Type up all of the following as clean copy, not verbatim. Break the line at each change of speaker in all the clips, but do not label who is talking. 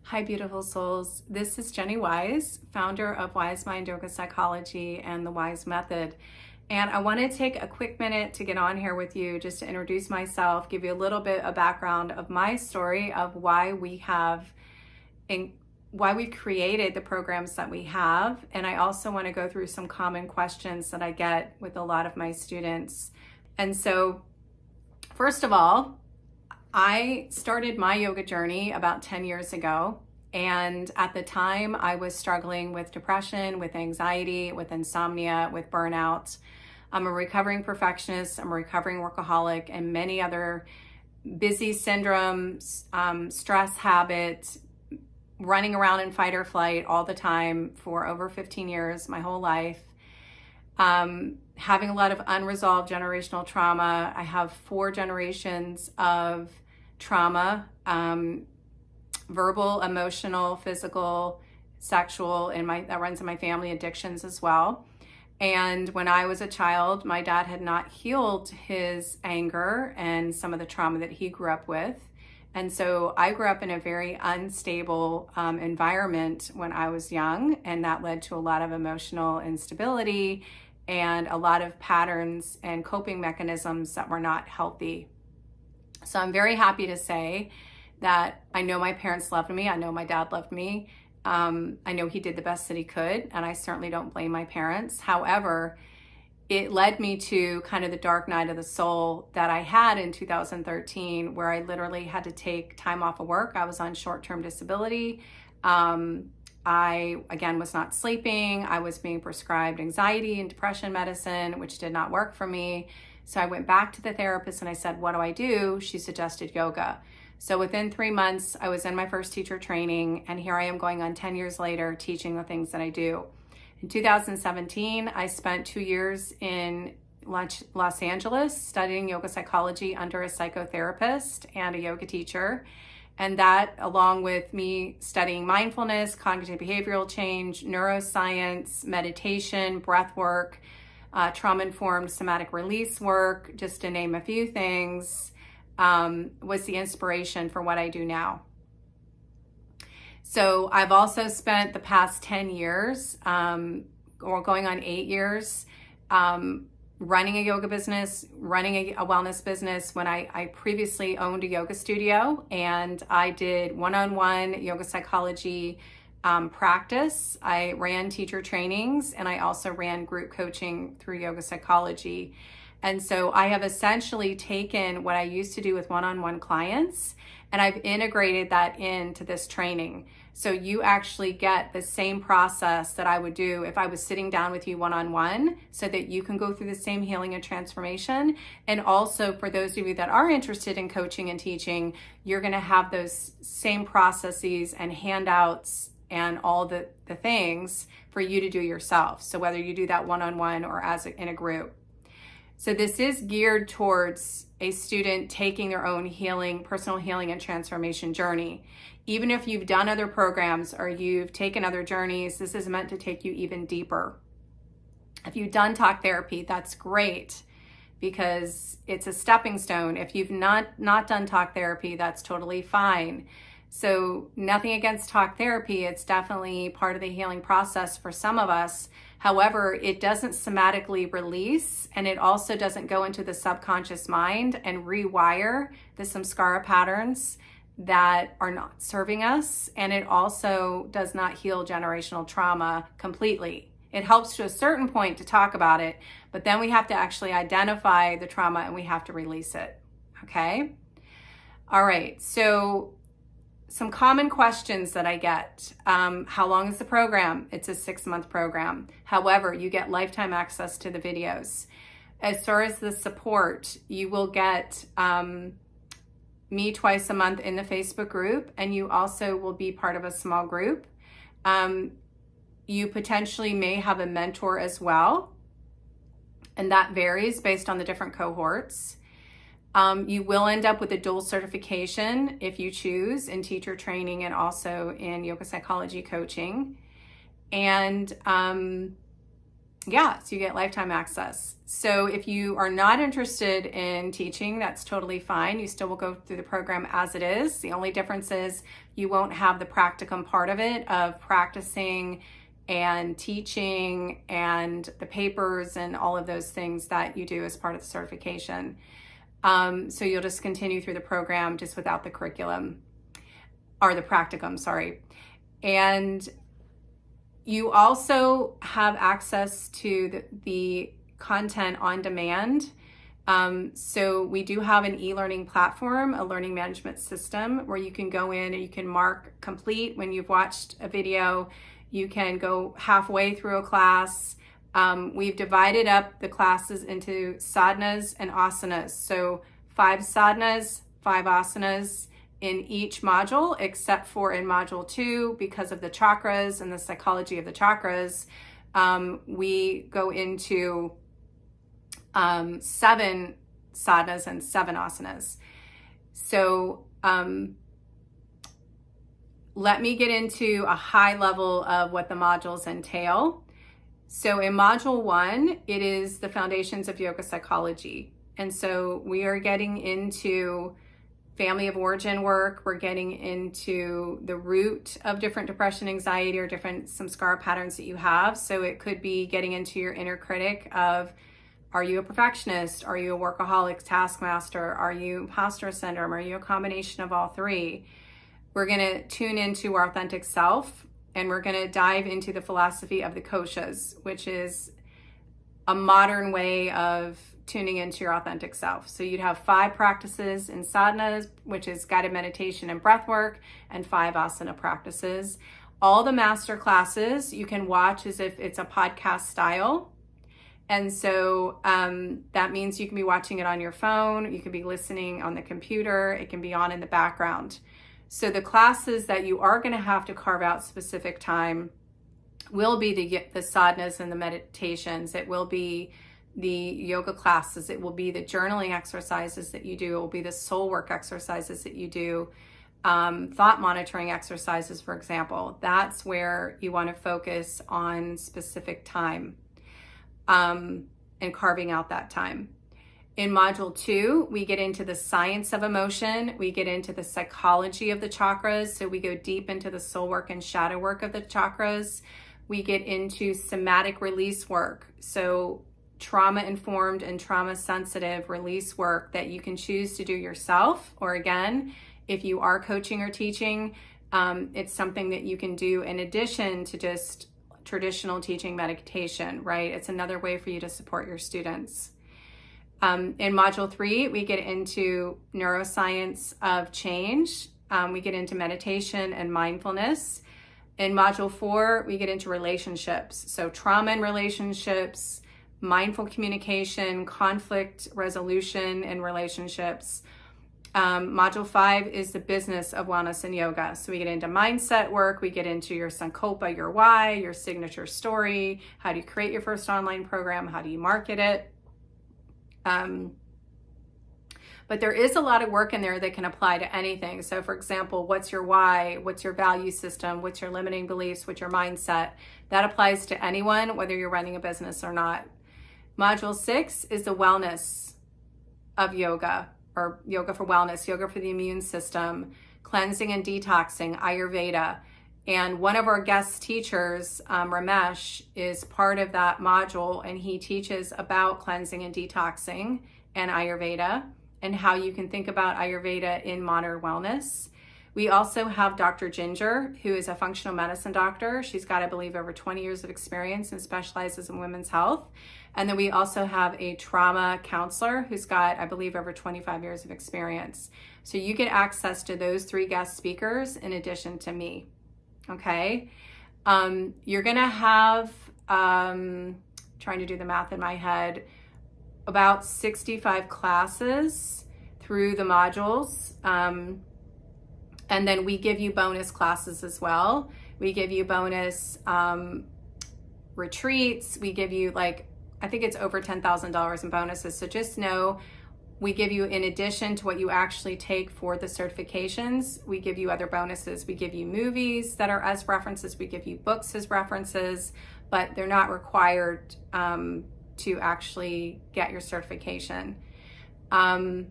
Hi, beautiful souls. This is Jennie W.I.S.E, founder of WiseMind Yoga Psychology and the WISE Method. And I want to take a quick minute to get on here with you just to introduce myself, give you a little bit of background of my story of why we've created the programs that we have. And I also want to go through some common questions that I get with a lot of my students. And so, first of all, I started my yoga journey about 10 years ago. And at the time, I was struggling with depression, with anxiety, with insomnia, with burnout. I'm a recovering perfectionist, I'm a recovering workaholic, and many other busy syndromes, stress habits, running around in fight or flight all the time for over 15 years, my whole life. Having a lot of unresolved generational trauma. I have 4 generations of trauma, verbal, emotional, physical, sexual, that runs in my family, addictions as well. And when I was a child, my dad had not healed his anger and some of the trauma that he grew up with. And so I grew up in a very unstable environment when I was young, and that led to a lot of emotional instability and a lot of patterns and coping mechanisms that were not healthy. So I'm very happy to say that I know my parents loved me. I know my dad loved me. I know he did the best that he could, and I certainly don't blame my parents. However, it led me to kind of the dark night of the soul that I had in 2013, where I literally had to take time off of work. I was on short-term disability. I, again, was not sleeping. I was being prescribed anxiety and depression medicine, which did not work for me. So I went back to the therapist and I said, what do I do? She suggested yoga. So within 3 months, I was in my first teacher training, and here I am going on 10 years later teaching the things that I do. In 2017, I spent 2 years in Los Angeles studying yoga psychology under a psychotherapist and a yoga teacher. And that, along with me studying mindfulness, cognitive behavioral change, neuroscience, meditation, breath work, trauma-informed somatic release work, just to name a few things, was the inspiration for what I do now. So I've also spent the past 10 years, or going on 8 years, running a yoga business, running a wellness business. When I previously owned a yoga studio, and I did one-on-one yoga psychology practice. I ran teacher trainings, and I also ran group coaching through yoga psychology. And so I have essentially taken what I used to do with one-on-one clients, and I've integrated that into this training. So you actually get the same process that I would do if I was sitting down with you one-on-one, so that you can go through the same healing and transformation. And also, for those of you that are interested in coaching and teaching, you're going to have those same processes and handouts and all the things for you to do yourself. So whether you do that one-on-one or in a group. So this is geared towards a student taking their own healing, personal healing and transformation journey. Even if you've done other programs or you've taken other journeys, this is meant to take you even deeper. If you've done talk therapy, that's great, because it's a stepping stone. If you've not done talk therapy, that's totally fine. So nothing against talk therapy. It's definitely part of the healing process for some of us. However, it doesn't somatically release, and it also doesn't go into the subconscious mind and rewire the samskara patterns that are not serving us. And it also does not heal generational trauma completely. It helps to a certain point to talk about it, but then we have to actually identify the trauma and we have to release it. Okay? All right. So some common questions that I get. How long is the program? It's a 6-month program. However, you get lifetime access to the videos. As far as the support, you will get me twice a month in the Facebook group, and you also will be part of a small group. You potentially may have a mentor as well, and that varies based on the different cohorts. You will end up with a dual certification if you choose in teacher training and also in yoga psychology coaching. And so you get lifetime access. So if you are not interested in teaching, that's totally fine. You still will go through the program as it is. The only difference is you won't have the practicum part of it, of practicing and teaching and the papers and all of those things that you do as part of the certification. So you'll just continue through the program just without the curriculum, or the practicum, sorry. And you also have access to the content on demand. So we do have an e-learning platform, a learning management system, where you can go in and you can mark complete when you've watched a video. You can go halfway through a class. We've divided up the classes into sadhanas and asanas. So 5 sadhanas, 5 asanas in each module, except for in module 2, because of the chakras and the psychology of the chakras, we go into 7 sadhanas and 7 asanas. So let me get into a high level of what the modules entail. So in module 1, it is the foundations of yoga psychology. And so we are getting into family of origin work. We're getting into the root of different depression, anxiety, or different samskara patterns that you have. So it could be getting into your inner critic of, are you a perfectionist? Are you a workaholic taskmaster? Are you imposter syndrome? Are you a combination of all 3? We're going to tune into our authentic self, and we're going to dive into the philosophy of the koshas, which is a modern way of tuning into your authentic self. So you'd have 5 practices in sadhanas, which is guided meditation and breath work, and 5 asana practices. All the master classes you can watch as if it's a podcast style. And so that means you can be watching it on your phone, you can be listening on the computer, it can be on in the background. So the classes that you are going to have to carve out specific time will be the sadhanas and the meditations. It will be the yoga classes. It will be the journaling exercises that you do. It will be the soul work exercises that you do. Thought monitoring exercises, for example. That's where you want to focus on specific time and carving out that time. In module 2, we get into the science of emotion. We get into the psychology of the chakras. So we go deep into the soul work and shadow work of the chakras. We get into somatic release work. So trauma-informed and trauma-sensitive release work that you can choose to do yourself. Or again, if you are coaching or teaching, it's something that you can do in addition to just traditional teaching meditation, right? It's another way for you to support your students. In module 3, we get into neuroscience of change. We get into meditation and mindfulness. In module 4, we get into relationships. So trauma in relationships, mindful communication, conflict resolution in relationships. Module 5 is the business of wellness and yoga. So we get into mindset work, we get into your sankalpa, your why, your signature story, how do you create your first online program, how do you market it. But there is a lot of work in there that can apply to anything. So for example, what's your why? What's your value system? What's your limiting beliefs? What's your mindset? That applies to anyone, whether you're running a business or not. Module 6 is the wellness of yoga, or yoga for wellness, yoga for the immune system, cleansing and detoxing, Ayurveda. And one of our guest teachers, Ramesh, is part of that module, and he teaches about cleansing and detoxing and Ayurveda and how you can think about Ayurveda in modern wellness. We also have Dr. Ginger, who is a functional medicine doctor. She's got, I believe, over 20 years of experience and specializes in women's health. And then we also have a trauma counselor who's got, I believe, over 25 years of experience. So you get access to those 3 guest speakers in addition to me. Okay, you're gonna have, trying to do the math in my head, about 65 classes through the modules. And then we give you bonus classes as well. We give you bonus retreats. We give you I think it's over $10,000 in bonuses. So just know, we give you, in addition to what you actually take for the certifications, we give you other bonuses. We give you movies that are as references. We give you books as references, but they're not required to actually get your certification. I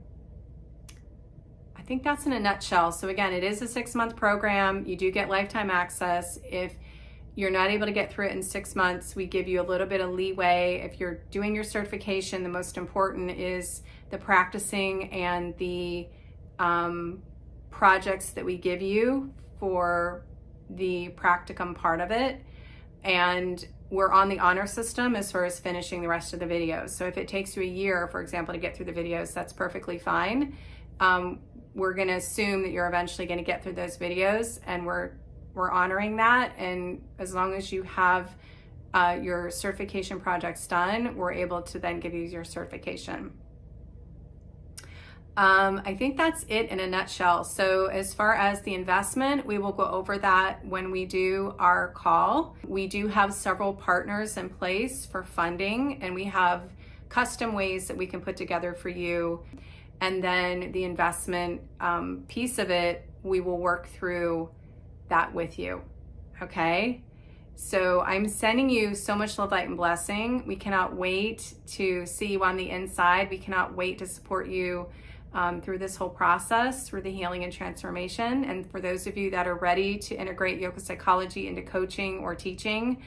think that's in a nutshell. So again, it is a 6-month program. You do get lifetime access. If you're not able to get through it in 6 months, we give you a little bit of leeway. If you're doing your certification, the most important is the practicing and the projects that we give you for the practicum part of it. And we're on the honor system as far as finishing the rest of the videos. So if it takes you a year, for example, to get through the videos, that's perfectly fine. We're going to assume that you're eventually going to get through those videos, and we're honoring that. And as long as you have your certification projects done, we're able to then give you your certification. I think that's it in a nutshell. So as far as the investment, we will go over that when we do our call. We do have several partners in place for funding, and we have custom ways that we can put together for you. And then the investment piece of it, we will work through that with you. Okay? So I'm sending you so much love, light, and blessing. We cannot wait to see you on the inside. We cannot wait to support you through this whole process, through the healing and transformation. And for those of you that are ready to integrate yoga psychology into coaching or teaching,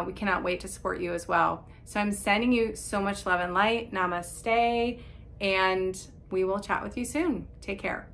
we cannot wait to support you as well. So I'm sending you so much love and light. Namaste. And we will chat with you soon. Take care.